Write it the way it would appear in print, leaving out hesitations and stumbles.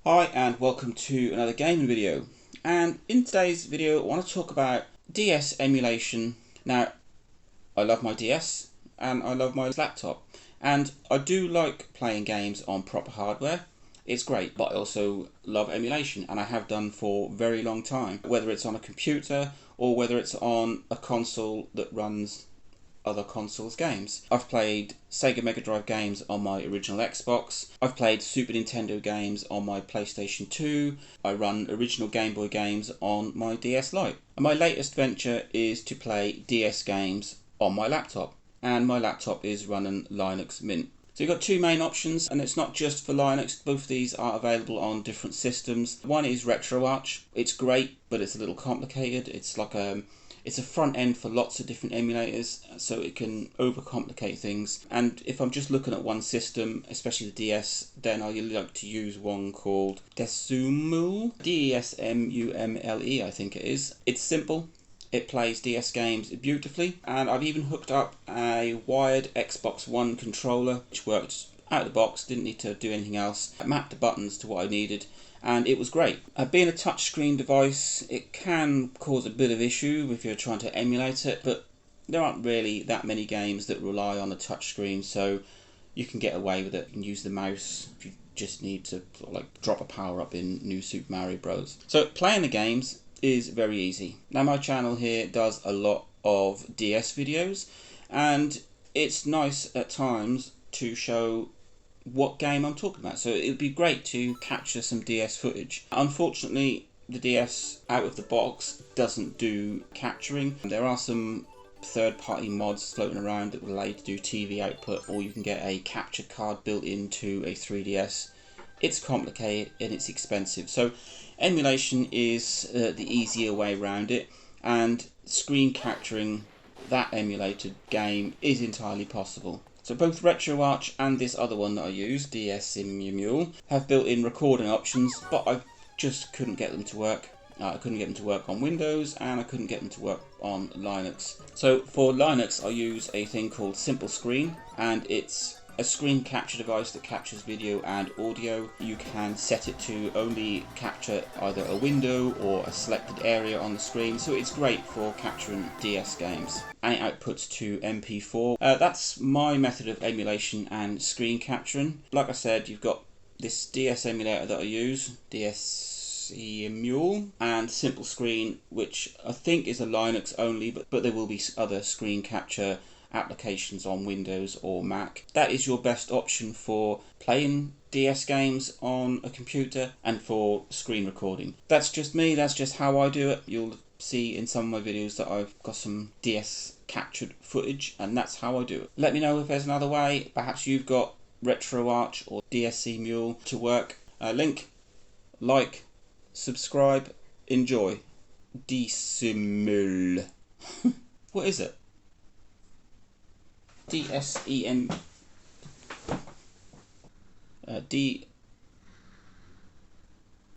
Hi and welcome to another gaming video, and in today's video I want to talk about DS emulation. Now, I love my DS and I love my laptop, and I do like playing games on proper hardware. It's great, but I also love emulation, and I have done for a very long time, whether it's on a computer or whether it's on a console that runs other consoles games. I've played Sega Mega Drive games on my original Xbox. I've played Super Nintendo games on my PlayStation 2. I run original Game Boy games on my DS Lite. And my latest venture is to play DS games on my laptop. And my laptop is running Linux Mint. So you've got two main options, and it's not just for Linux. Both of these are available on different systems. One is RetroArch. It's great, but it's a little complicated. It's like it's a front end for lots of different emulators, so it can overcomplicate things. And if I'm just looking at one system, especially the DS, then I like to use one called Desmume, Desmumle, I think it is. It's simple. It plays DS games beautifully, and I've even hooked up a wired Xbox One controller, which worked out of the box, didn't need to do anything else. I mapped the buttons to what I needed, and it was great. Being a touchscreen device, it can cause a bit of issue if you're trying to emulate it, but there aren't really that many games that rely on a touchscreen, so you can get away with it. You can use the mouse if you just need to sort of like drop a power up in New Super Mario Bros. So playing the games is very easy. Now, my channel here does a lot of DS videos, and it's nice at times to show what game I'm talking about. So it would be great to capture some DS footage. Unfortunately, the DS out of the box doesn't do capturing. There are some third-party mods floating around that will allow you to do TV output, or you can get a capture card built into a 3DS. It's complicated and it's expensive. So emulation is the easier way around it, and screen capturing that emulated game is entirely possible. So both RetroArch and this other one that I use, DS SimpleScreenRecorder, have built-in recording options, but I just couldn't get them to work. I couldn't get them to work on Windows, and I couldn't get them to work on Linux. So for Linux, I use a thing called SimpleScreen, and it's a screen capture device that captures video and audio. You can set it to only capture either a window or a selected area on the screen, so it's great for capturing DS games. And it outputs to MP4. That's my method of emulation and screen capturing. Like I said, you've got this DS emulator that I use, DS Emule, and SimpleScreen, which I think is a Linux only, but there will be other screen capture applications on Windows or Mac. That is your best option for playing DS games on a computer and for screen recording. That's just me, that's just how I do it. You'll see in some of my videos that I've got some DS captured footage, and that's how I do it. Let me know if there's another way. Perhaps you've got RetroArch or DS Emule to work. Link, like, subscribe, enjoy. Desmume. What is it? DSEM D